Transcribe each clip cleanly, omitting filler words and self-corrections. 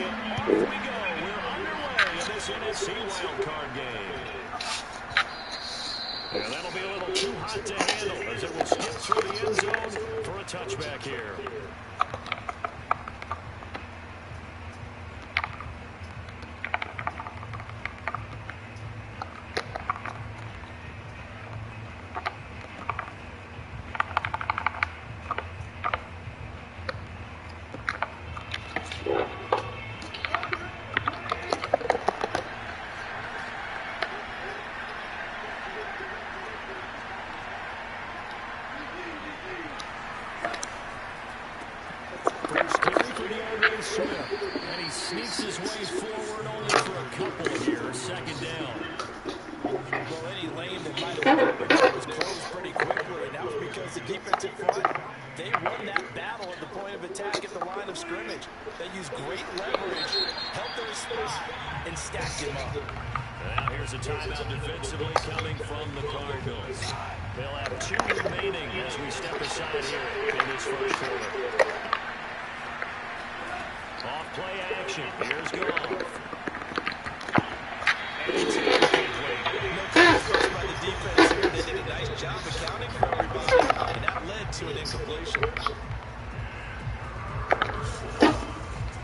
off we go. We're underway in this NFC wildcard game. And that'll be a little too hot to handle as it will skip through the end zone for a touchback here. And he sneaks his way forward only for a couple here. Second down. Well, any lane that might have opened up was closed pretty quickly, and that was because the defensive front, they won that battle at the point of attack at the line of scrimmage. They used great leverage, helped their spot, and stacked him up. Now here's a timeout defensively coming from the Cardinals. They'll have 2 remaining as we step aside here in this first quarter. Off play action. Here's Goff. And it's incomplete. No time by the defense here. They did a nice job accounting for everybody, and that led to an incompletion.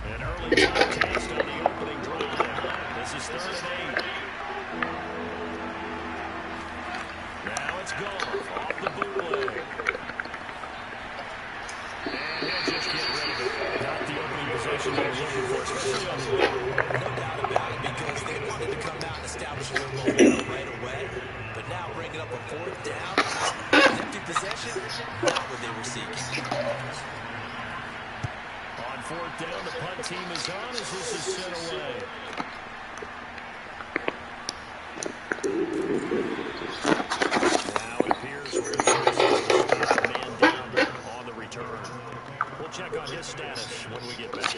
An early time taste on the opening drive. This is 3rd and 8. Now it's Goff off the bootleg. And he'll just get rid of it. Not the opening possession they were looking for, especially on the way. No doubt about it, because they wanted to come out and establish a little momentum right away. But now bringing up a 4th down, empty possession, not what they were seeking. On 4th down, the punt team is on as this is sent away. Now it appears we're going to stop a man down on the return. We'll check on his status when we get back.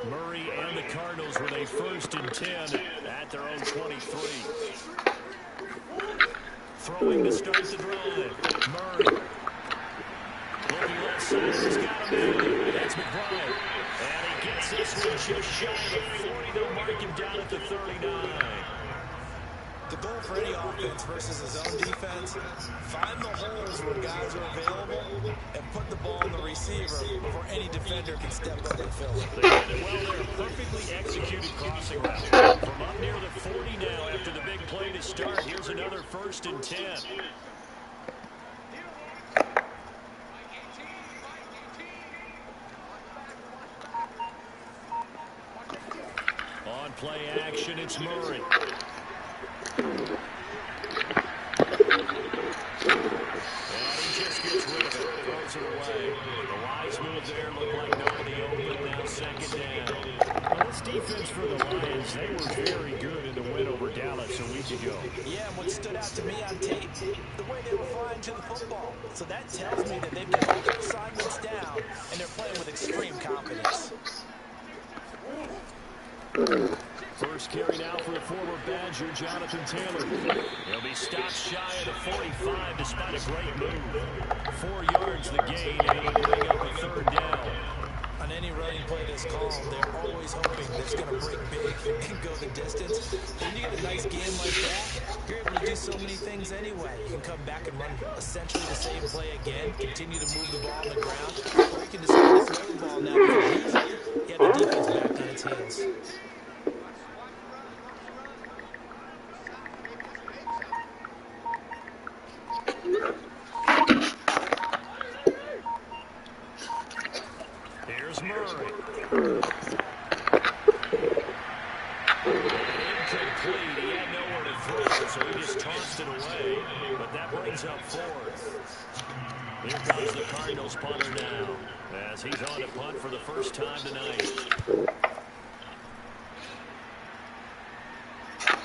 Murray and the Cardinals with a 1st and 10 at their own 23. Throwing to start the drive. Murray. Looking left side, he's got him. That's McBride. And he gets this one just shy of 40. They'll mark him down at the 39. The goal for any offense versus his own defense, find the holes where guys are available and put the ball in the receiver before any defender can step up and fill it. They did it well there. Perfectly executed crossing route. From up near the 40 now after the big play to start. Here's another 1st and 10. On play action, it's Murray. And he just gets rid of it, throws it away. The wise move there looked like nobody open. Now 2nd down. Well, this defense for the Lions, they were very good in the win over Dallas a week ago. Yeah, and what stood out to me on tape, the way they were flying to the football. So that tells me that they've got all their assignments down, and they're playing with extreme confidence. First carry now for the former Badger, Jonathan Taylor. He'll be stopped shy of the 45 despite a great move. 4 yards the gain, and it'll bring up a 3rd down. On any running play that's called, they're always hoping that it's going to break big and go the distance. When you get a nice game like that, you're able to do so many things anyway. You can come back and run essentially the same play again, continue to move the ball on the ground, or you can decide to throw the ball now because you have the defense back on its heels. Here's Murray. Incomplete. He had nowhere to throw, so he just tossed it away. But that brings up 4th. Here comes the Cardinals punter now, as he's on to punt for the first time tonight.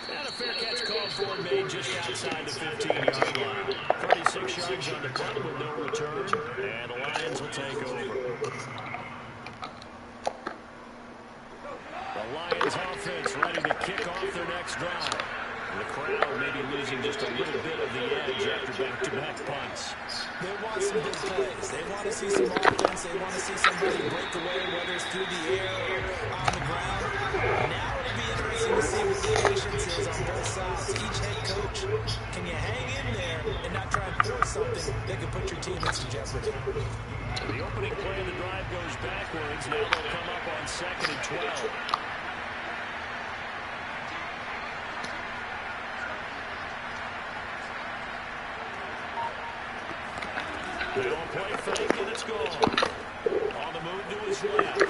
And a fair catch called for, made just outside the 15-yard line. 36 yards on the punt with no return, and the Lions will take over. next drive. The crowd may be losing just a little bit of the edge after back-to-back punts. They want some big plays. They want to see some offense. They want to see somebody break away, whether it's through the air or on the ground. Now it'll be interesting to see what the patience is on both sides. Each head coach, can you hang in there and not try and force something that could put your team in some jeopardy? The opening play of the drive goes backwards. Now they'll come up on 2nd and 12. They don't play fake, and it's gone. On the move to his left.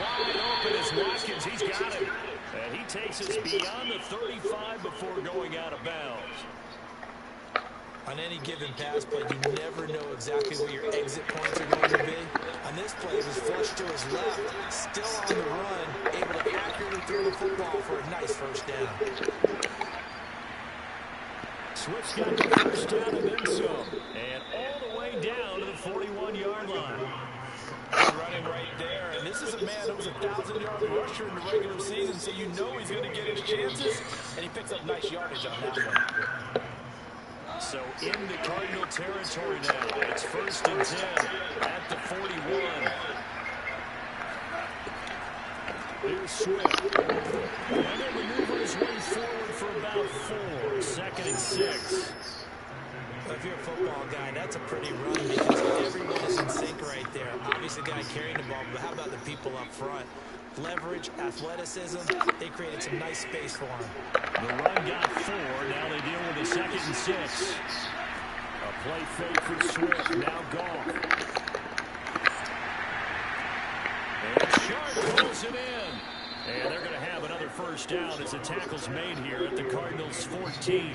Wide open is Watkins. He's got it. And he takes us beyond the 35 before going out of bounds. On any given pass play, you never know exactly where your exit points are going to be. On this play, he was flushed to his left, still on the run, able to accurately throw the football for a nice first down. Swift's got the first down and then some. And all the way down to the 41-yard line. Running right there. And this is a man who was a 1,000-yard rusher in the regular season, so you know he's going to get his chances. And he picks up nice yardage on that one. So in the Cardinal territory now. It's 1st and 10 at the 41. Here's Swift. And they maneuver his way forward for about 4. 2nd and 6. If you're a football guy, that's a pretty run because everyone is in sync right there. Obviously, the guy carrying the ball, but how about the people up front? Leverage, athleticism, they created some nice space for him. The run got 4. Now they deal with a 2nd and 6. A play fake for Swift. Now gone. And Sharp pulls it in. And they're going to have another first down as the tackle's made here at the Cardinals' 14.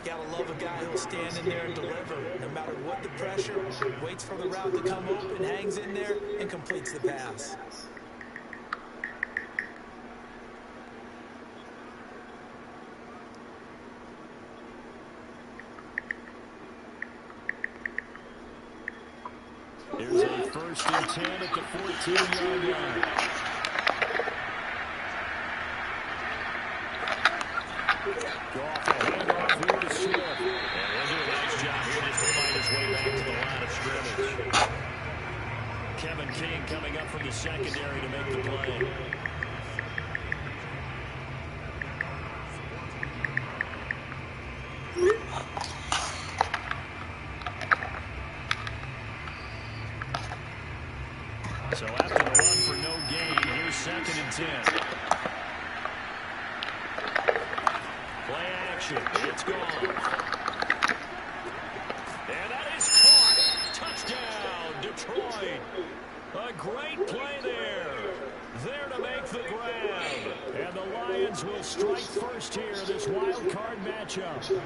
Gotta love a guy who'll stand in there and deliver. No matter what the pressure, waits for the route to come open, hangs in there, and completes the pass. Here's a 1st and 10 at the 14-yard line. Goff, a handoff here to Swift. And he'll do a nice job here just to find his way back to the line of scrimmage. Kevin King coming up from the secondary to make the play. So after the run for no gain, here's 2nd and 10. Play action. It's gone. And that is caught. Touchdown, Detroit. A great play there. There to make the grab. And the Lions will strike first here in this wild card matchup.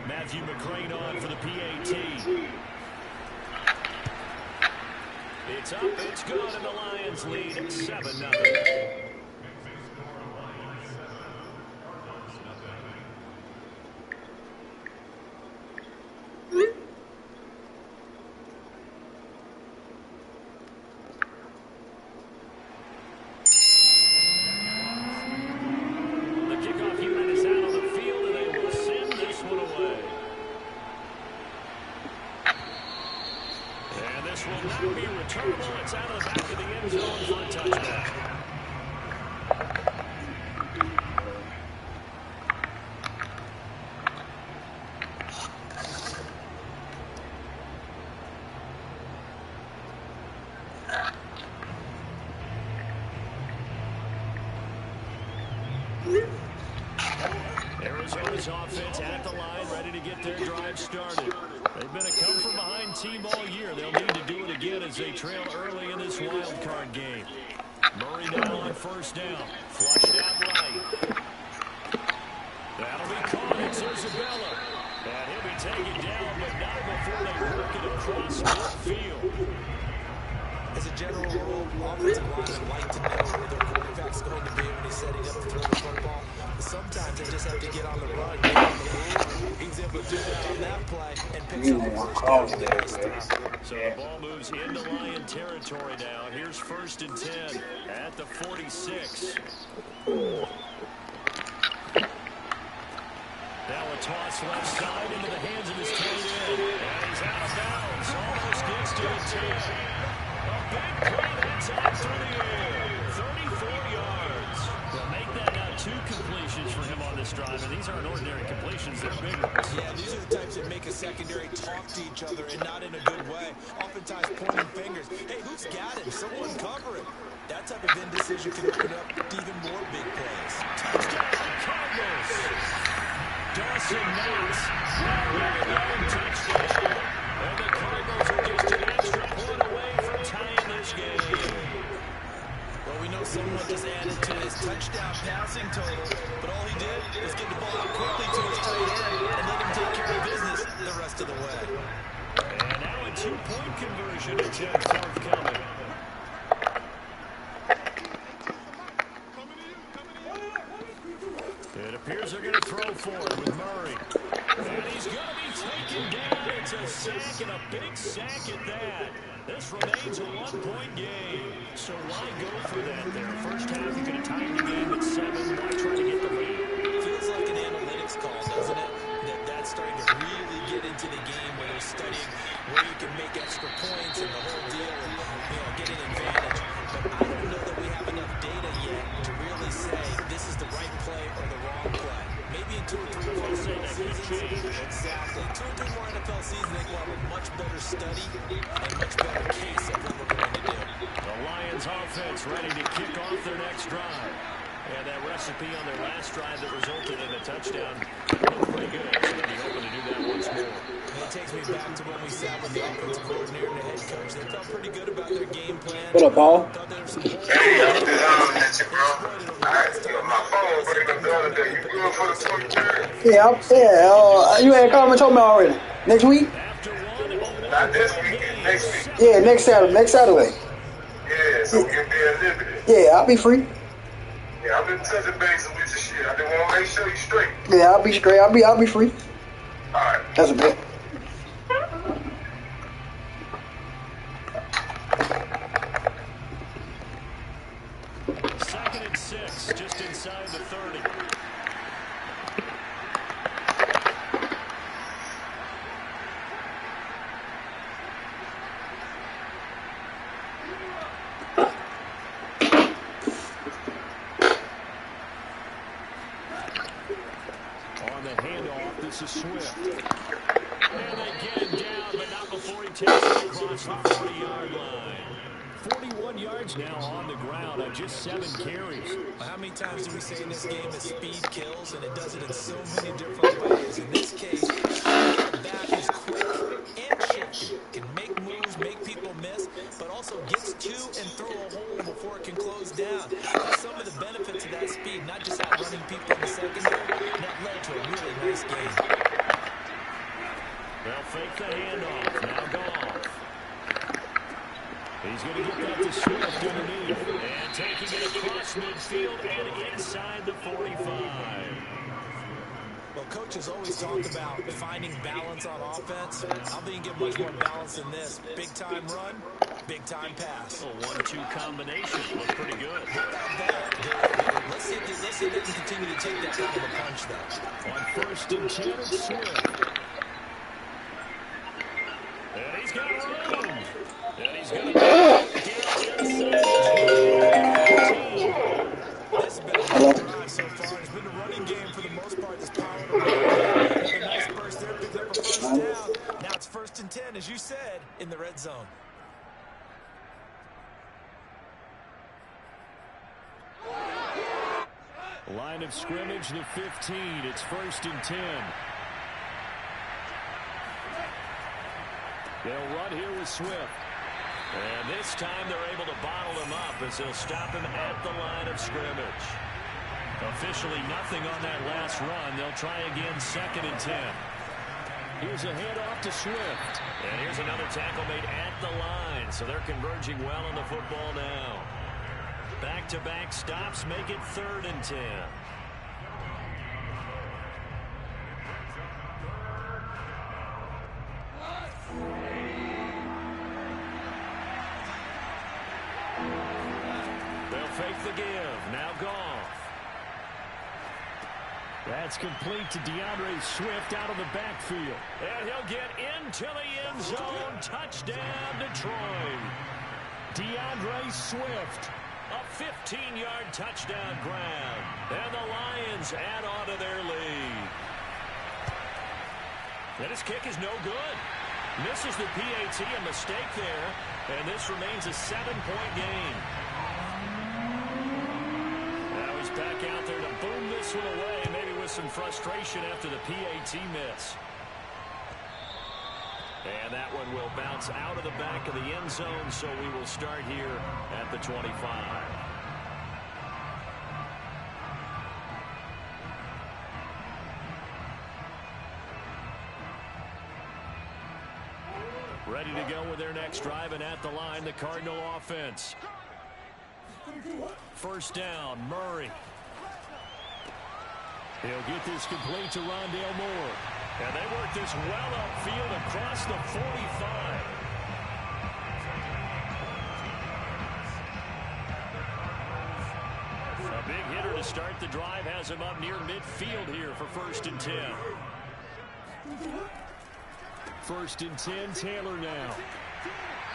Matthew McCrane on for the PAT. It's up, it's good, and the Lions lead 7-0. The kickoff unit is out on the field, and they will send this one away. And this will not be returnable. It's out of the back of the end zone for a touchback. Arizona's offense at the line, ready to get their drive started. They've been a come-from-behind team all year. They'll need to do it again as they trail early in this wild card game. Murray now on 1st down. Flushed out right. That'll be caught. It's Isabella. And he'll be taken down, but not before they work it across midfield. As a general rule, offensive linemen like to know where their quarterback's going to be when he's setting up to throw the football. But sometimes they just have to get on the run, get on the move. He's able to do that on that play and picks up the first down with a nice stop. So the ball moves into Lion territory now. Here's 1st and 10 at the 46. Now a toss left side into the hands of his tight end. And he's out of bounds. Almost gets to the 10. A big play that time through the air. 34 yards. They'll make that now 2 completions for him on this drive. And these aren't ordinary completions. They're big ones. Yeah, these are the types that make a secondary talk to each other and not in a good way. Oftentimes pointing fingers. Hey, who's got him? Someone cover him. That type of indecision can open up even more big plays. Touchdown, Cardinals. Dawson Knox. Touchdown. And the Cardinals are just an extra point away from tying this game. Well, we know someone just added to his touchdown passing total, but all he did was get the ball out quickly to his tight end and let him take care of business the rest of the way. And now a 2-point conversion attempt forthcoming. It appears they're going to throw forward with Murray. And he's going to be taken down. It's a sack and a big sack at that. This remains a 1-point game. So why go for that there? First half, you could have tied the game at 7. Why try to get the lead? Feels like an analytics call, doesn't it? That's starting to really get into the game where they're studying where you can make extra points and the whole deal and, get an advantage. But I don't know that we have enough data yet to really say this is the right play or the wrong play. Maybe in 2 or 3 more seasons. Exactly. 2 or 3 more NFL seasons, they will have a much better study and much better case of what we're going to do. The Lions offense ready to kick off their next drive. And that recipe on their last drive that resulted in a touchdown looked pretty good. So they'll be hoping to do that once more. And it takes me back to when we sat with the offensive coordinator and the head coach. They felt pretty good about their game plan. What up, Paul? Thought there were some holes. Hey, I'm just hollering at you, bro. My phone breaking up the other day. You good for the 23rd? Yeah, you had called me and told me already. Next week? Not this weekend, next week. Yeah, next Saturday. Yeah, so we can be at liberty. Yeah, I'll be free. Yeah, I've been touching base with your shit. I just want to make sure you straight. Yeah, I'll be straight. I'll be free. All right. That's a bet. Second and 6, just inside the 30. On the handoff, this is Swift. And they get him down, but not before he takes it across the 40-yard line. 41 yards now on the ground on just 7 carries. How many times do we say in this game that speed kills, and it does it in so many different ways? In this case, the back is quick and shifty, can make moves, make people miss, but also gets to and through a hole before it can close down. That's some of the benefits of that speed, not just outrunning people in the secondary, and that led to a really nice game. They'll fake the handoff. Now Goff. He's going to get that to Swift underneath. And taking it across midfield and inside the 45. Well, coaches always talk about finding balance on offense. I think you get much more balance than this. Big-time run, big-time pass. A 1-2 combination. Looks pretty good. Let's see if they can continue to take that kind of a punch, though. On 1st and 10, it's Swift. And he's got room. And he's going to This has been a good drive so far. It's been a running game for the most part. This power to run. A nice burst there, picked up a first down. Now it's 1st and 10, as you said, in the red zone. Line of scrimmage, the 15. It's 1st and 10. They'll run here with Swift. And this time they're able to bottle him up as they'll stop him at the line of scrimmage. Officially nothing on that last run. They'll try again 2nd and 10. Here's a handoff to Swift. And here's another tackle made at the line. So they're converging well on the football now. Back-to-back stops make it 3rd and 10. They'll fake the give. Now Goff. That's complete to DeAndre Swift out of the backfield. And he'll get into the end zone. Touchdown, Detroit. DeAndre Swift, a 15-yard touchdown grab. And the Lions add on to their lead. And his kick is no good. Misses the PAT, a mistake there. And this remains a 7-point game. Now he's back out there to boom this one away, maybe with some frustration after the PAT miss. And that one will bounce out of the back of the end zone, so we will start here at the 25. Ready to go with their next drive, and at the line, the Cardinal offense. First down, Murray. He'll get this complete to Rondale Moore. And they work this well upfield across the 45. A big hitter to start the drive has him up near midfield here for 1st and 10. 1st and 10, Taylor now.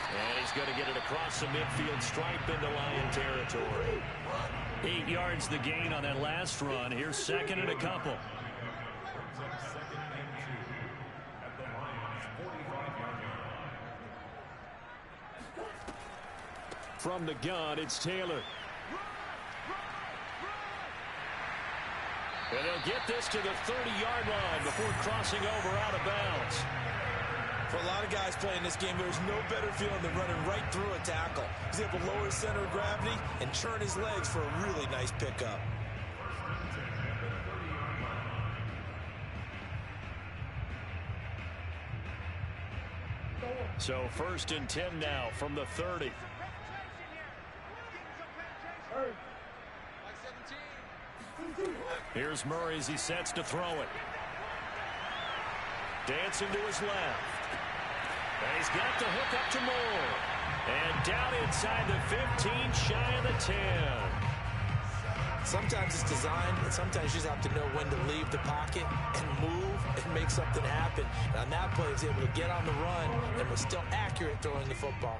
And he's going to get it across the midfield stripe into Lion territory. 8 yards the gain on that last run. Here's 2nd and a couple. From the gun, it's Taylor. And he'll get this to the 30-yard line before crossing over out of bounds. For a lot of guys playing this game, there's no better feeling than running right through a tackle. He's able to lower his center of gravity and churn his legs for a really nice pickup. So 1st and 10 now from the 30. Here's Murray as he sets to throw it. Dancing to his left. And he's got the hook up to Moore. And down inside the 15, shy of the 10. Sometimes it's designed, and sometimes you just have to know when to leave the pocket and move and make something happen. And on that play, he's able to get on the run and was still accurate throwing the football.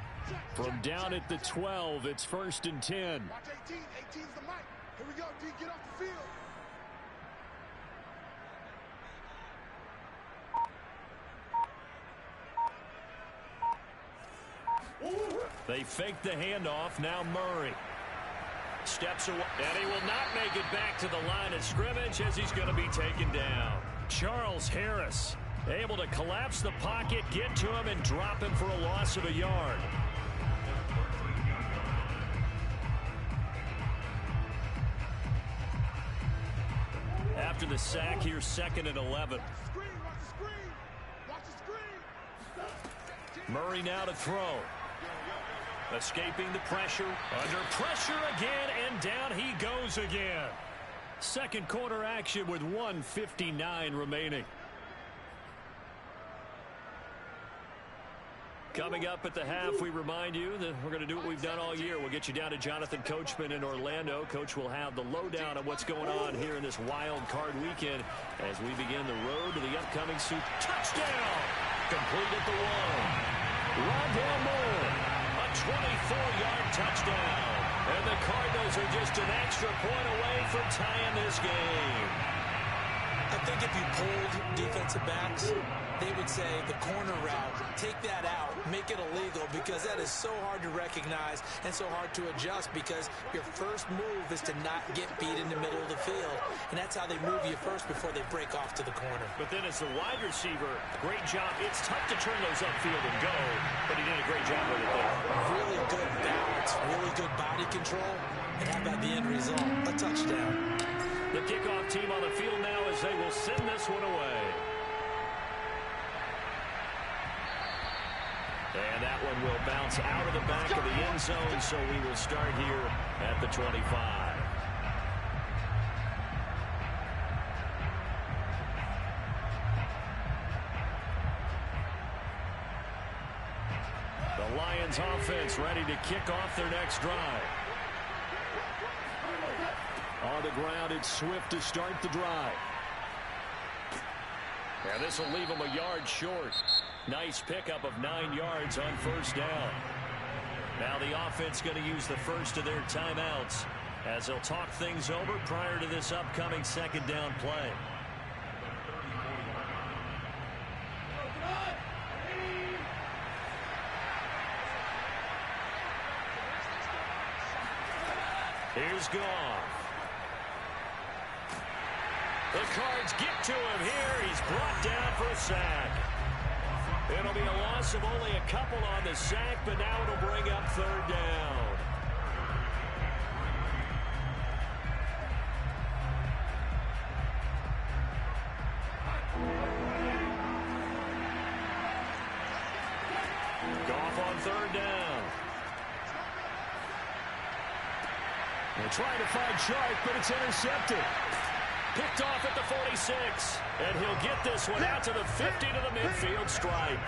From down at the 12, it's 1st and 10. Watch 18. 18's the mic. Here we go, D. Get off the field. They fake the handoff. Now Murray steps away, and he will not make it back to the line of scrimmage as he's going to be taken down. Charles Harris able to collapse the pocket, get to him, and drop him for a loss of a yard. After the sack, here's 2nd and 11. Murray now to throw. Escaping the pressure. Under pressure again, and down he goes again. Second quarter action with 1:59 remaining. Coming up at the half, we remind you that we're going to do what we've done all year. We'll get you down to Jonathan Coachman in Orlando. Coach will have the lowdown on what's going on here in this wild card weekend as we begin the road to the upcoming Super. Touchdown! Complete at the 1. Rondale Moore, a 24-yard touchdown. And the Cardinals are just an extra point away from tying this game. I think if you polled defensive backs, they would say the corner route, take that out, make it illegal, because that is so hard to recognize and so hard to adjust, because your first move is to not get beat in the middle of the field. And that's how they move you first before they break off to the corner. But then as the wide receiver, great job. It's tough to turn those upfield and go, but he did a great job with it there. Really good balance, really good body control. And how about the end result? A touchdown. The kickoff team on the field now as they will send this one away. And that one will bounce out of the back of the end zone, so we will start here at the 25. The Lions offense ready to kick off their next drive. On the ground, it's Swift to start the drive. And this will leave them a yard short. Nice pickup of 9 yards on first down. Now the offense going to use the first of their timeouts as they'll talk things over prior to this upcoming second down play. Here's Goff. The Cards get to him here. He's brought down for a sack. It'll be a loss of only a couple on the sack, but now it'll bring up third down. Goff on third down. They're trying to find Sharp, but it's intercepted. Picked off at the 46. And he'll get this one out to the 50 to the midfield stripe.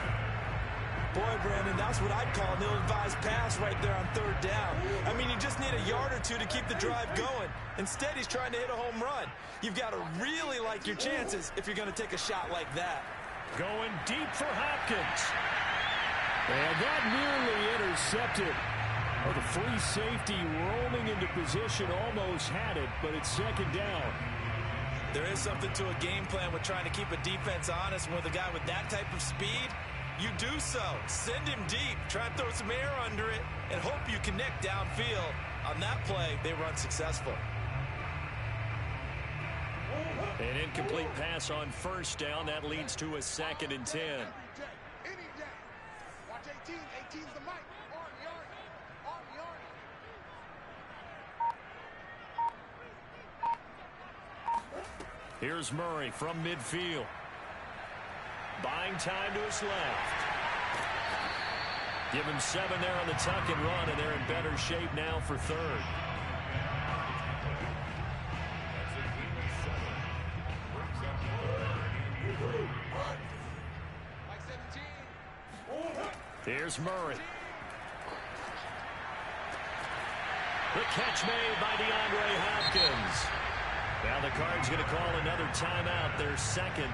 Boy, Brandon, that's what I'd call an ill-advised pass right there on third down. I mean, you just need a yard or two to keep the drive going. Instead, he's trying to hit a home run. You've got to really like your chances if you're going to take a shot like that. Going deep for Hopkins. And that nearly intercepted. Oh, the free safety rolling into position almost had it, but it's second down. There is something to a game plan with trying to keep a defense honest. And with a guy with that type of speed, you do so. Send him deep. Try and throw some air under it and hope you connect downfield. On that play, they run successful. An incomplete pass on first down. That leads to a 2nd and 10. Every day, any day. Watch 18. 18's the mic. Army, Army. Army, Army. Here's Murray from midfield. Buying time to his left. Give him 7 there on the tuck and run, and they're in better shape now for third. Here's Murray. The catch made by DeAndre Hopkins. Now the Cards going to call another timeout, their second,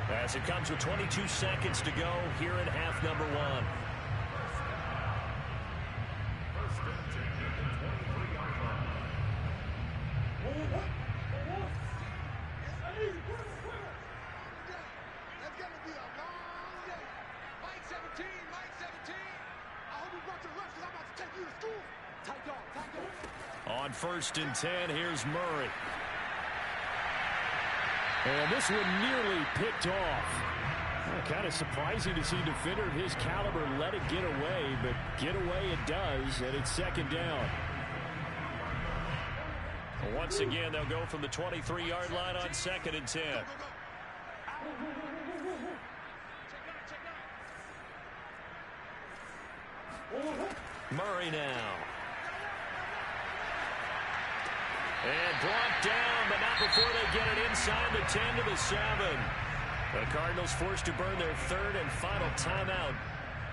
as it comes with 22 seconds to go here in half number 1. That's going to be a long day. Mike 17, Mike 17. I hope you brought your lunch because I'm about to take you to school. Tight dog, tight dog. On 1st and 10, here's Murray. And this one nearly picked off. Kind of surprising to see a defender of his caliber let it get away, but get away it does, and it's second down. Once again, they'll go from the 23-yard line on 2nd and 10. Murray now. And brought down, but not before they get it inside the 10 to the 7. The Cardinals forced to burn their 3rd and final timeout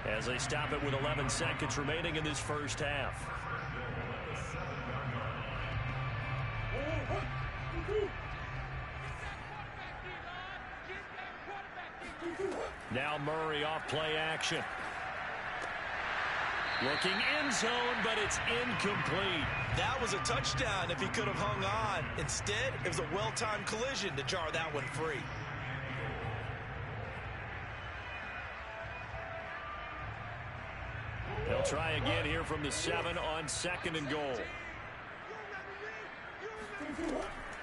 as they stop it with 11 seconds remaining in this first half. Now Murray off play action. Looking end zone, but it's incomplete. That was a touchdown if he could have hung on. Instead, it was a well-timed collision to jar that one free. They'll try again here from the 7 on 2nd and goal.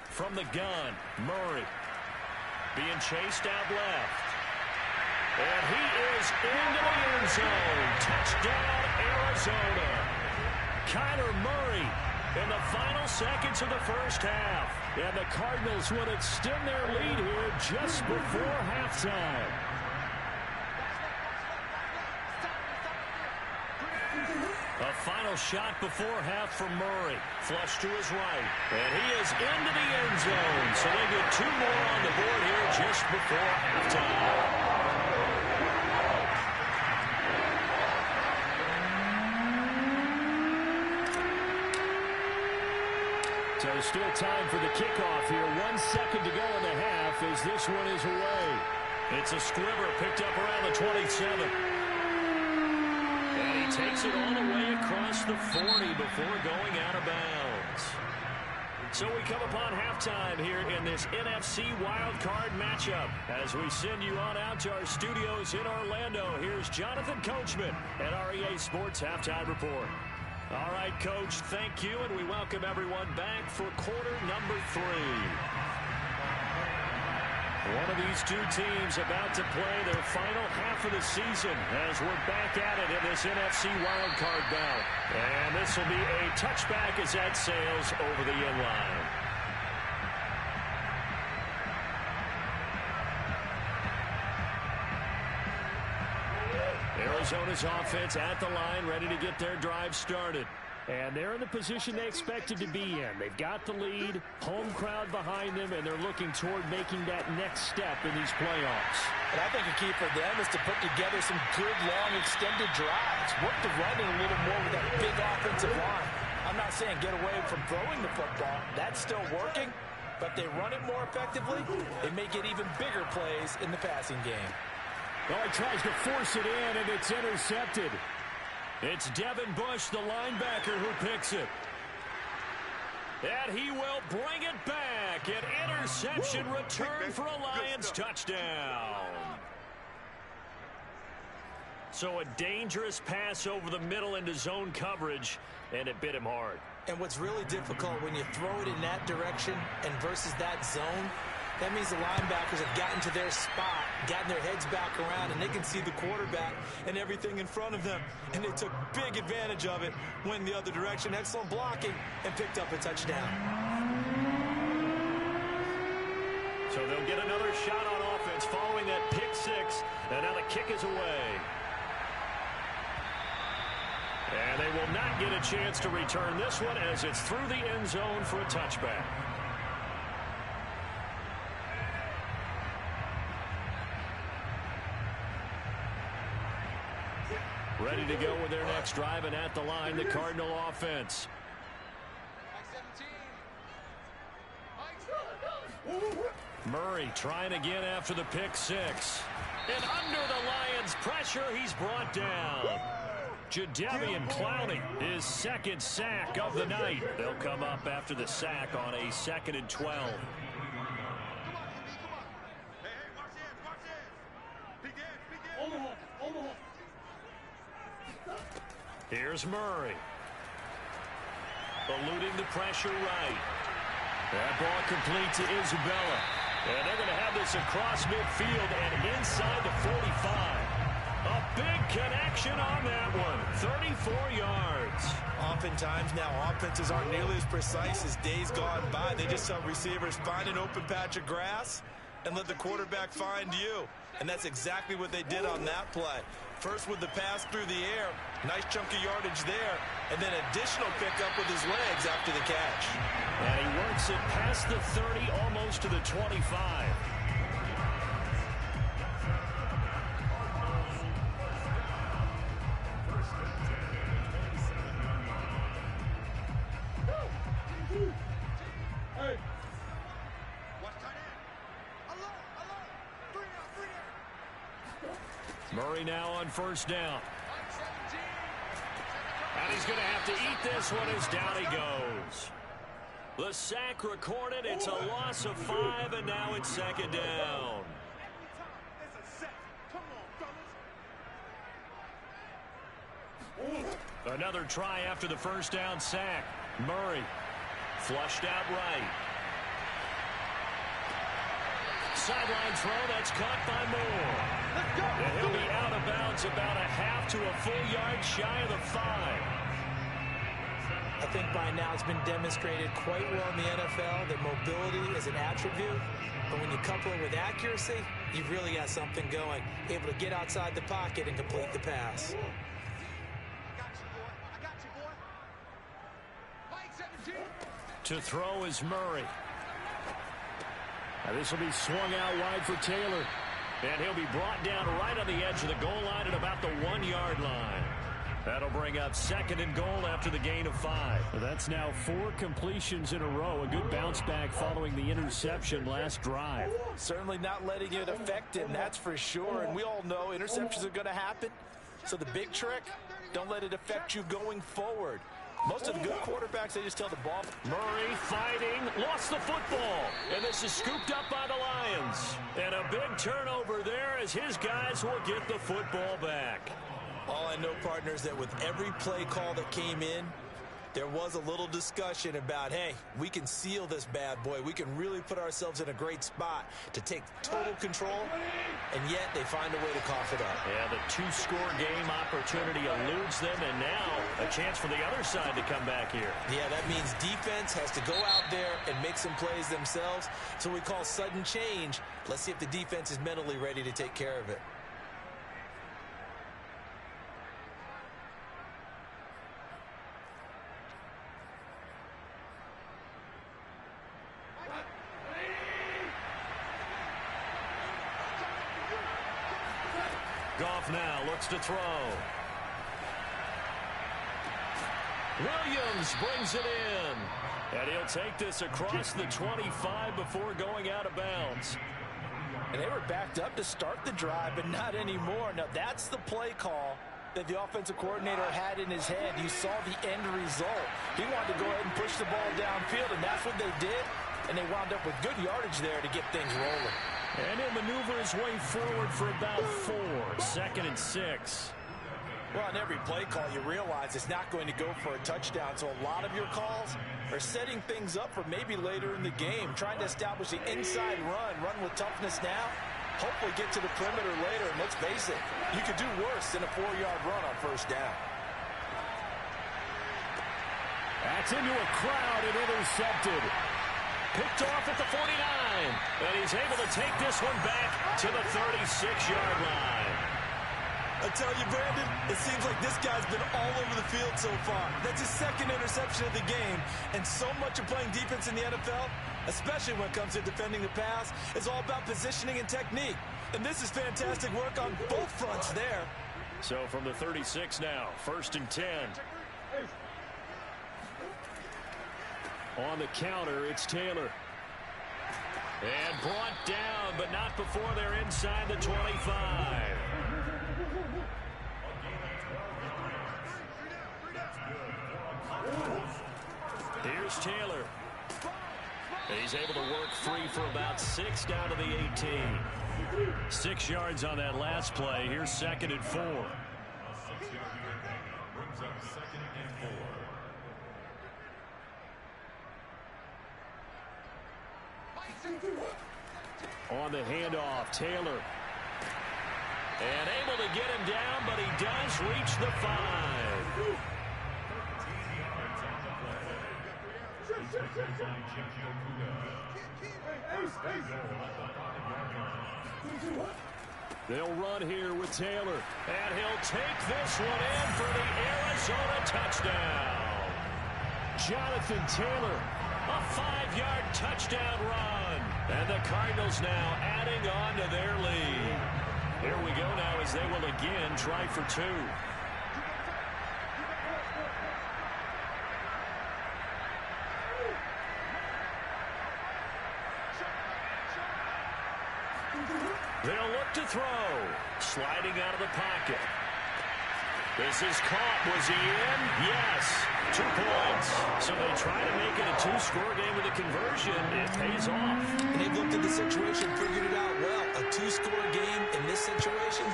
From the gun, Murray being chased out left. And he is into the end zone. Touchdown, Arizona. Kyler Murray in the final seconds of the first half. And the Cardinals want to extend their lead here just before halftime. A final shot before half from Murray. Flush to his right. And he is into the end zone. So they get 2 more on the board here just before halftime. So still time for the kickoff here. 1 second to go in the half as this one is away. It's a squibber picked up around the 27. And he takes it all the way across the 40 before going out of bounds. So we come upon halftime here in this NFC wildcard matchup. As we send you on out to our studios in Orlando, here's Jonathan Coachman at REA Sports Halftime Report. All right, Coach, thank you, and we welcome everyone back for quarter number 3. One of these two teams about to play their final half of the season as we're back at it in this NFC wildcard bout. And this will be a touchback as that sails over the inline. Arizona's offense at the line, ready to get their drive started. And they're in the position they expected to be in. They've got the lead, home crowd behind them, and they're looking toward making that next step in these playoffs. And I think a key for them is to put together some good, long, extended drives. Work the running a little more with that big offensive line. I'm not saying get away from throwing the football. That's still working. But they run it more effectively, they may get even bigger plays in the passing game. Oh, he tries to force it in, and it's intercepted. It's Devin Bush, the linebacker, who picks it. And he will bring it back. An interception return for a Lions touchdown. So a dangerous pass over the middle into zone coverage, and it bit him hard. And what's really difficult when you throw it in that direction and versus that zone, that means the linebackers have gotten to their spot, gotten their heads back around, and they can see the quarterback and everything in front of them. And they took big advantage of it, went the other direction, excellent blocking, and picked up a touchdown. So they'll get another shot on offense following that pick six, and now the kick is away. And they will not get a chance to return this one as it's through the end zone for a touchback. Ready to go with their next drive, and at the line, the Cardinal offense. Murray trying again after the pick six. And under the Lions' pressure, he's brought down. Jadeveon Clowney, his second sack of the night. They'll come up after the sack on a 2nd and 12. Here's Murray. Eluding the pressure right. That ball complete to Isabella. And they're going to have this across midfield and inside the 45. A big connection on that one. 34 yards. Oftentimes now, offenses aren't nearly as precise as days gone by. They just tell receivers, find an open patch of grass and let the quarterback find you. And that's exactly what they did on that play. First with the pass through the air, nice chunk of yardage there, and then additional pickup with his legs after the catch. And he works it past the 30, almost to the 25. Murray now on first down. And he's going to have to eat this one as down he goes. The sack recorded. It's a loss of 5, and now it's 2nd down. Another try after the first down sack. Murray flushed out right. Sideline throw, that's caught by Moore. And he'll be out of bounds about a half to a full yard shy of the 5. I think by now it's been demonstrated quite well in the NFL that mobility is an attribute. But when you couple it with accuracy, you've really got something going. Able to get outside the pocket and complete the pass. To throw is Murray. Now this will be swung out wide for Taylor. And he'll be brought down right on the edge of the goal line at about the 1-yard line. That'll bring up 2nd and goal after the gain of 5. That's now 4 completions in a row. A good bounce back following the interception last drive. Certainly not letting it affect him, that's for sure. And we all know interceptions are going to happen. So the big trick, don't let it affect you going forward. Most of the good quarterbacks, they just tell the ball. Murray fighting, lost the football, and this is scooped up by the Lions. And a big turnover there as his guys will get the football back. All I know, partners, that with every play call that came in, there was a little discussion about, hey, we can seal this bad boy. We can really put ourselves in a great spot to take total control, and yet they find a way to cough it up. Yeah, the 2-score game opportunity eludes them, and now a chance for the other side to come back here. Yeah, that means defense has to go out there and make some plays themselves. So we call sudden change. Let's see if the defense is mentally ready to take care of it. Goff now looks to throw. Williams brings it in. And he'll take this across the 25 before going out of bounds. And they were backed up to start the drive, but not anymore. Now, that's the play call that the offensive coordinator had in his head. You saw the end result. He wanted to go ahead and push the ball downfield, and that's what they did. And they wound up with good yardage there to get things rolling. And he'll maneuver his way forward for about 4. 2nd and 6. Well, on every play call, you realize it's not going to go for a touchdown. So a lot of your calls are setting things up for maybe later in the game, trying to establish the inside run with toughness now, hopefully get to the perimeter later. And let's face it, you could do worse than a 4-yard run on 1st down. That's into a crowd and intercepted. Picked off at the 49. And he's able to take this one back to the 36-yard line. I tell you, Brandon, it seems like this guy's been all over the field so far. That's his 2nd interception of the game. And so much of playing defense in the NFL, especially when it comes to defending the pass, is all about positioning and technique. And this is fantastic work on both fronts there. So from the 36 now, 1st and 10. On the counter, it's Taylor. And brought down, but not before they're inside the 25. Here's Taylor. He's able to work free for about 6 down to the 18. 6 yards on that last play. Here's 2nd and 4. On the handoff, Taylor. And able to get him down, but he does reach the 5. They'll run here with Taylor. And he'll take this one in for the Arizona touchdown. Jonathan Taylor. A 5-yard touchdown run. And the Cardinals now adding on to their lead. Here we go now as they will again try for 2. They'll look to throw. Sliding out of the pocket. This is caught. Was he in? Yes. 2 points. So they try to make it a 2-score game with a conversion. It pays off. And they've looked at the situation, figured it out well. A 2-score game in this situation,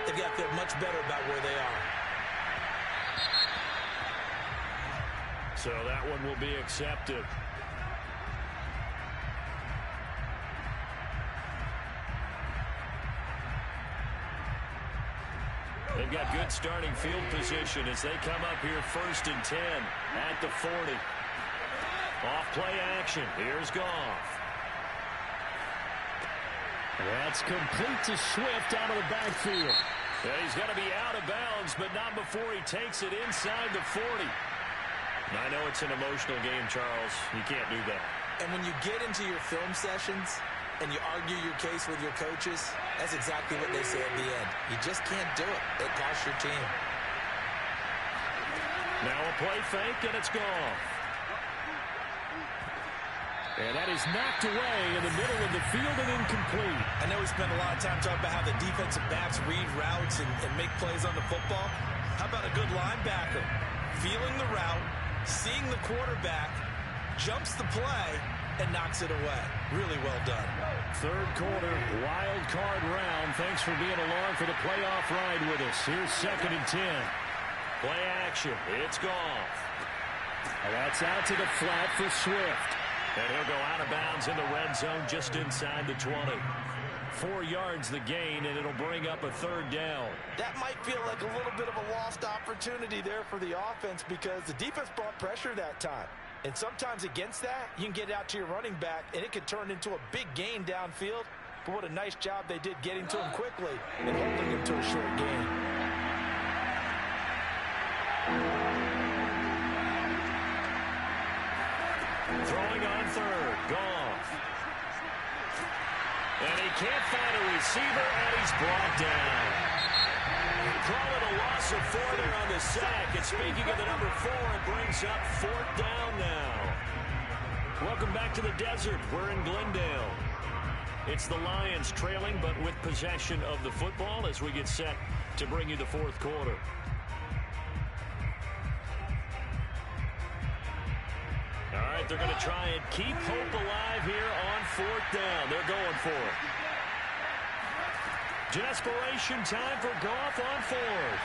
they've got to feel much better about where they are. So that one will be accepted. They've got good starting field position as they come up here 1st and 10 at the 40. Off play action. Here's Goff. That's complete to Swift out of the backfield. Yeah, he's going to be out of bounds, but not before he takes it inside the 40. I know it's an emotional game, Charles. You can't do that. And when you get into your film sessions and you argue your case with your coaches, that's exactly what they say at the end. You just can't do it. It costs your team. Now a play fake, and it's gone. And that is knocked away in the middle of the field and incomplete. I know we spent a lot of time talking about how the defensive backs read routes and make plays on the football. How about a good linebacker? Feeling the route, seeing the quarterback, jumps the play, and knocks it away. Really well done. Third quarter, wild card round. Thanks for being along for the playoff ride with us. Here's 2nd and 10. Play action. It's gone. And that's out to the flat for Swift. And he'll go out of bounds in the red zone just inside the 20. 4 yards the gain, and it'll bring up a 3rd down. That might feel like a little bit of a lost opportunity there for the offense because the defense brought pressure that time. And sometimes against that, you can get out to your running back, and it can turn into a big gain downfield. But what a nice job they did getting to him quickly and holding him to a short gain. Throwing on 3rd. Goff. And he can't find a receiver, and he's brought down. Call it a loss of 4 there on the sack. And speaking of the number 4, it brings up 4th down now. Welcome back to the desert. We're in Glendale. It's the Lions trailing, but with possession of the football as we get set to bring you the 4th quarter. All right, they're going to try and keep hope alive here on 4th down. They're going for it. Desperation time for Goff on 4th.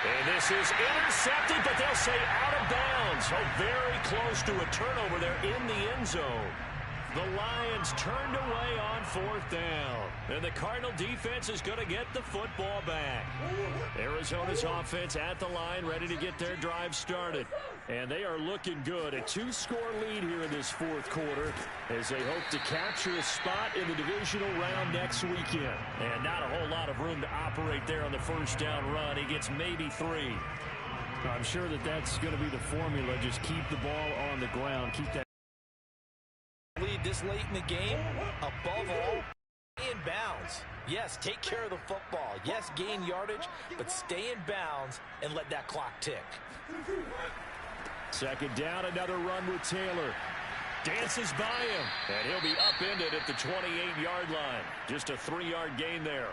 And this is intercepted, but they'll say out of bounds. So very close to a turnover there in the end zone. The Lions turned away on 4th down. And the Cardinal defense is going to get the football back. Arizona's offense at the line, ready to get their drive started. And they are looking good. A 2-score lead here in this 4th quarter as they hope to capture a spot in the divisional round next weekend. And not a whole lot of room to operate there on the 1st down run. He gets maybe 3. I'm sure that that's going to be the formula. Just keep the ball on the ground. Keep that lead this late in the game. Above all, stay in bounds. Yes, take care of the football. Yes, gain yardage, but stay in bounds and let that clock tick. 2nd down, another run with Taylor. Dances by him, and he'll be upended at the 28-yard line. Just a 3-yard gain there.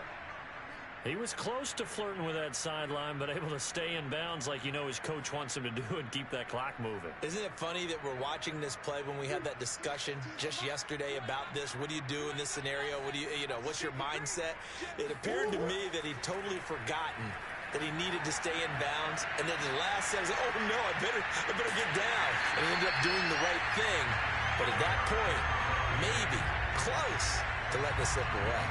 He was close to flirting with that sideline, but able to stay in bounds like you know his coach wants him to do and keep that clock moving. Isn't it funny that we're watching this play when we had that discussion just yesterday about this? What do you do in this scenario? What do you know, what's your mindset? It appeared to me that he'd totally forgotten that he needed to stay in bounds, and then the last says, oh no, I better get down. And he ended up doing the right thing. But at that point, maybe close to letting it slip away.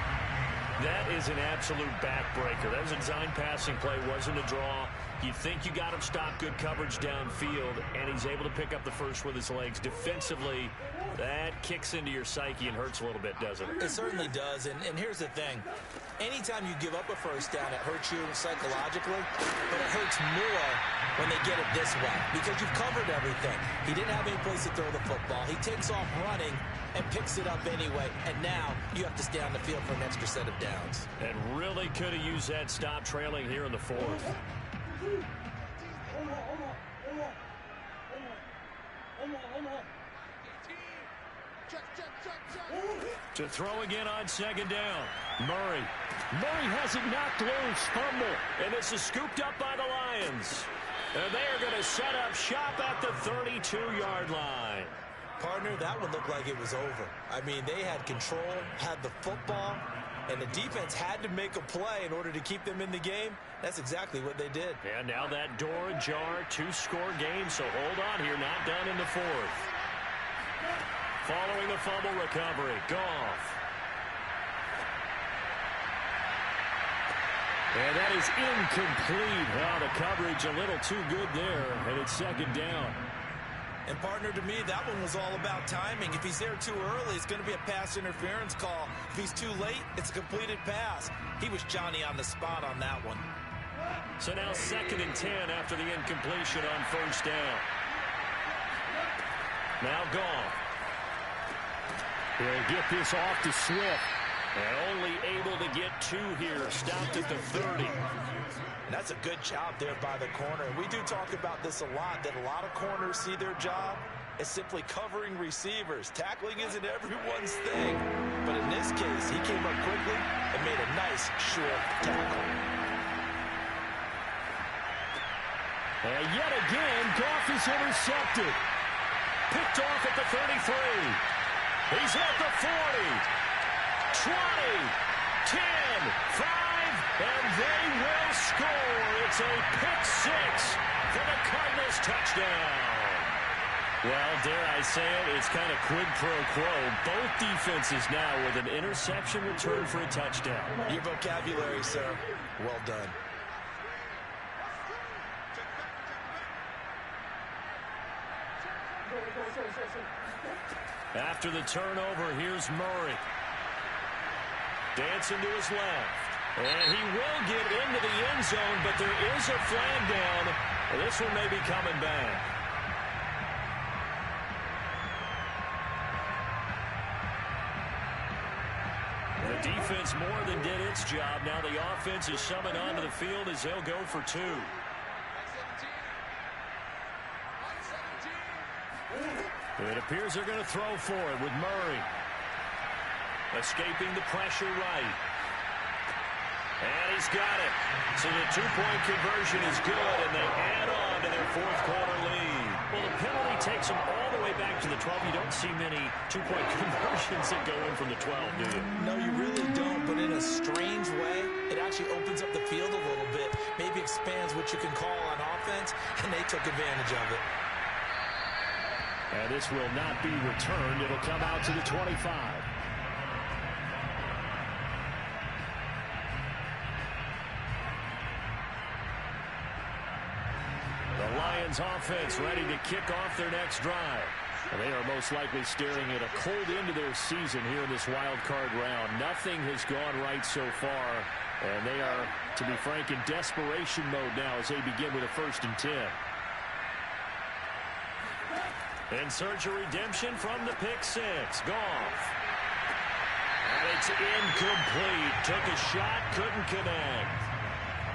That is an absolute backbreaker. That was a design passing play, wasn't a draw. You think you got him stopped, good coverage downfield, and he's able to pick up the first with his legs. Defensively, that kicks into your psyche and hurts a little bit, doesn't it? It certainly does, and here's the thing. Anytime you give up a 1st down, it hurts you psychologically, but it hurts more when they get it this way because you've covered everything. He didn't have any place to throw the football. He takes off running and picks it up anyway, and now you have to stay on the field for an extra set of downs. And really could have used that stop trailing here in the 4th. To throw again on 2nd down. Murray has it knocked loose. Fumble. And this is scooped up by the Lions. And they are going to set up shop at the 32-yard line. Partner, that one looked like it was over. I mean, they had control, had the football, and the defense had to make a play in order to keep them in the game. That's exactly what they did. And now that door ajar, 2-score game, so hold on here, not done in the 4th. Following the fumble recovery, Goff. And that is incomplete. Well, the coverage a little too good there, and it's 2nd down. And, partner, to me, that one was all about timing. If he's there too early, it's going to be a pass interference call. If he's too late, it's a completed pass. He was Johnny on the spot on that one. So now 2nd and 10 after the incompletion on 1st down. Now Goff. He'll get this off to Swift. And only able to get 2 here. Stopped at the 30. And That's a good job there by the corner. And we do talk about this a lot, that a lot of corners see their job as simply covering receivers. Tackling isn't everyone's thing. But in this case, he came up quickly and made a nice short tackle. And yet again, Goff is intercepted. Picked off at the 33. He's at the 40. 20, 10, 5, and they will score. It's a pick six for the Cardinals touchdown. Well, dare I say it, it's kind of quid pro quo. Both defenses now with an interception return for a touchdown. Your vocabulary, sir. Well done. After the turnover, here's Murray. Dancing to his left. And he will get into the end zone, but there is a flag down. This one may be coming back. The defense more than did its job. Now the offense is summoned onto the field as they'll go for two. It appears they're going to throw for it with Murray. Escaping the pressure right. And he's got it. So the two-point conversion is good, and they add on to their fourth quarter lead. Well, the penalty takes them all the way back to the 12. You don't see many two-point conversions that go in from the 12, do you? No, you really don't, but in a strange way, it actually opens up the field a little bit, maybe expands what you can call on offense, and they took advantage of it. And this will not be returned. It'll come out to the 25. The Lions offense ready to kick off their next drive. And they are most likely staring at a cold end of their season here in this wild card round. Nothing has gone right so far. And they are, to be frank, in desperation mode now as they begin with a 1st and 10. In search of redemption from the pick six. Goff. And it's incomplete. Took a shot, couldn't connect.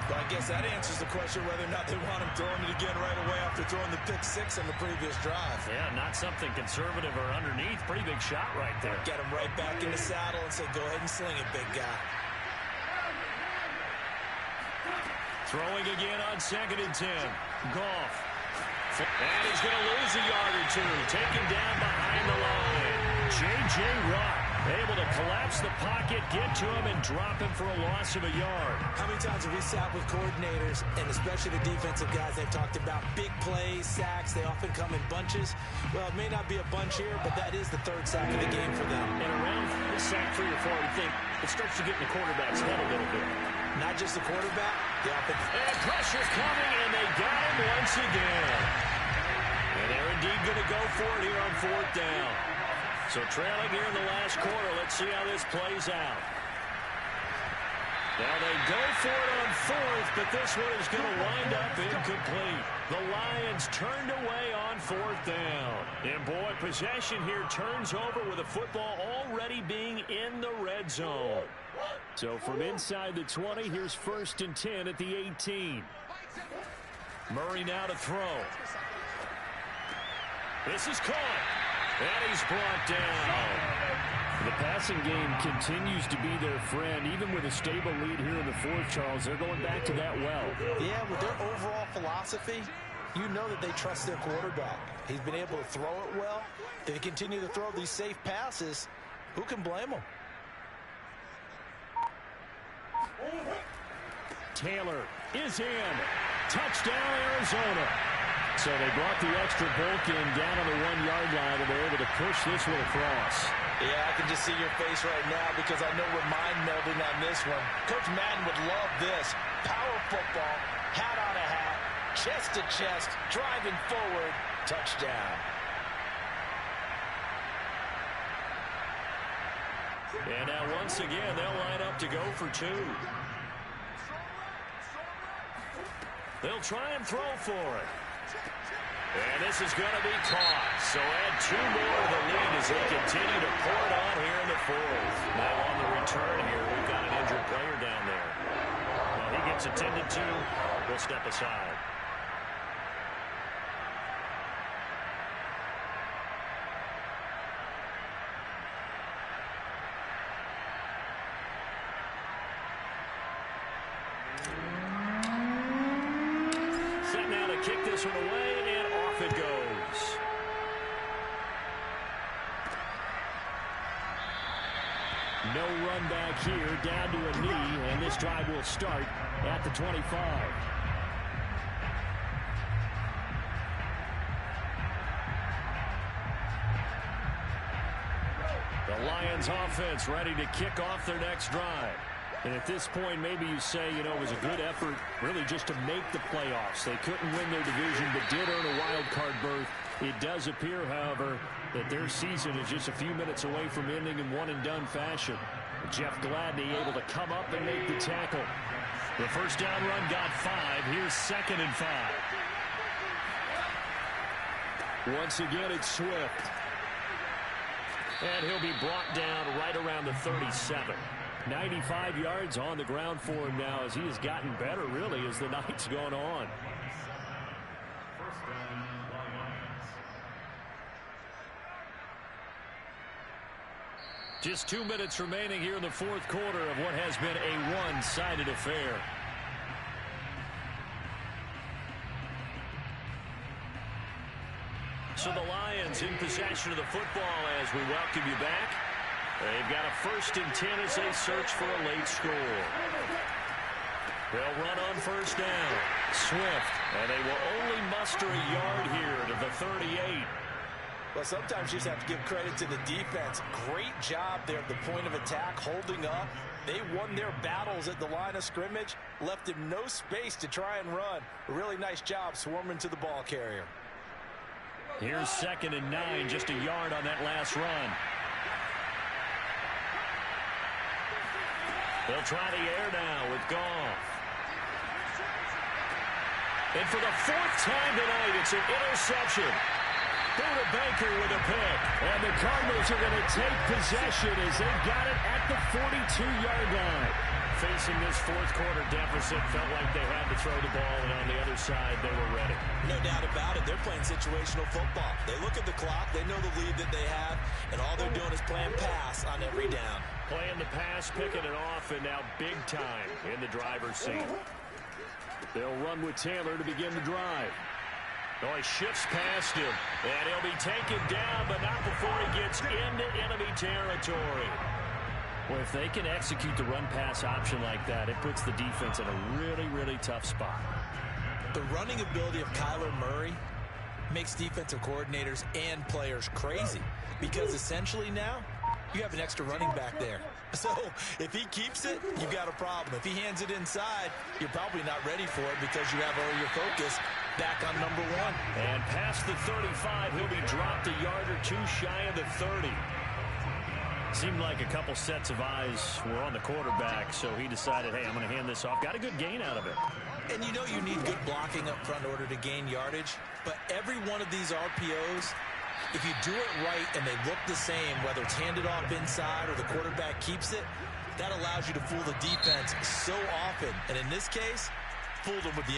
Well, I guess that answers the question whether or not they want him throwing it again right away after throwing the pick six on the previous drive. Yeah, not something conservative or underneath. Pretty big shot right there. Get him right back in the saddle and say, go ahead and sling it, big guy. Throwing again on 2nd and 10. Goff. And he's going to lose a yard or two. Taken down behind the line. J.J. Watt able to collapse the pocket, get to him, and drop him for a loss of a yard. How many times have we sat with coordinators, and especially the defensive guys, they've talked about big plays, sacks. They often come in bunches. Well, it may not be a bunch here, but that is the 3rd sack of the game for them. And around the sack 3 or 4, I think it starts to get in the quarterback's head a little bit. Not just the quarterback, the offense. And pressure coming, and they got him once again. And they're indeed going to go for it here on 4th down. So trailing here in the last quarter. Let's see how this plays out. Now they go for it on 4th, but this one is going to wind up incomplete. The Lions turned away on 4th down. And boy, possession here turns over with the football already being in the red zone. So from inside the 20, here's 1st and 10 at the 18. Murray now to throw. This is caught. And he's brought down. The passing game continues to be their friend. Even with a stable lead here in the 4th, Charles, they're going back to that well. Yeah, with their overall philosophy, you know that they trust their quarterback. He's been able to throw it well. They continue to throw these safe passes. Who can blame them? Taylor is in. Touchdown, Arizona. So they brought the extra bulk in down on the 1-yard line, and they're able to push this one across. Yeah, I can just see your face right now because I know we're mind-melding on this one. Coach Madden would love this. Power football, hat on a hat, chest to chest, driving forward, touchdown. And now once again, they'll line up to go for 2. They'll try and throw for it. And this is going to be caught. So add 2 more to the lead as they continue to pour it on here in the 4th. Now on the return here, we've got an injured player down there. Well, he gets attended to will step aside. Set now to kick this one away, and off it goes. No run back here, down to a knee, and this drive will start at the 25. The Lions offense ready to kick off their next drive. And at this point, maybe you say, you know, it was a good effort really just to make the playoffs. They couldn't win their division, but did earn a wild card berth. It does appear, however, that their season is just a few minutes away from ending in one-and-done fashion. Jeff Gladney able to come up and make the tackle. The first down run got 5. Here's 2nd and 5. Once again, it's Swift. And he'll be brought down right around the 37. 95 yards on the ground for him now as he has gotten better, really, as the night's gone on. Just 2 minutes remaining here in the fourth quarter of what has been a one-sided affair. So the Lions in possession of the football as we welcome you back. They've got a 1st and 10 as they search for a late score. They'll run on first down. Swift, and they will only muster a yard here to the 38. Well, sometimes you just have to give credit to the defense. Great job there at the point of attack, holding up. They won their battles at the line of scrimmage, left him no space to try and run. A really nice job swarming to the ball carrier. Here's 2nd and 9, just a yard on that last run. They'll try the air now with Goff. And for the 4th time tonight, it's an interception. Buda Baker with a pick. And the Cardinals are going to take possession as they've got it at the 42-yard line. Facing this fourth quarter deficit, felt like they had to throw the ball, and on the other side, they were ready. No doubt about it. They're playing situational football. They look at the clock. They know the lead that they have, and all they're doing is playing pass on every down. Playing the pass, picking it off, and now big time in the driver's seat. They'll run with Taylor to begin the drive. Oh, he shifts past him, and he'll be taken down, but not before he gets into enemy territory. Well, if they can execute the run-pass option like that, it puts the defense in a really, really tough spot. The running ability of Kyler Murray makes defensive coordinators and players crazy because essentially now you have an extra running back there. So if he keeps it, you've got a problem. If he hands it inside, you're probably not ready for it because you have all your focus back on number 1. And past the 35, he'll be dropped a yard or two shy of the 30. Seemed like a couple sets of eyes were on the quarterback, so he decided, hey, I'm going to hand this off. Got a good gain out of it. And you know you need good blocking up front in order to gain yardage, but every one of these RPOs, if you do it right and they look the same, whether it's handed off inside or the quarterback keeps it, that allows you to fool the defense so often. And in this case, fooled them with the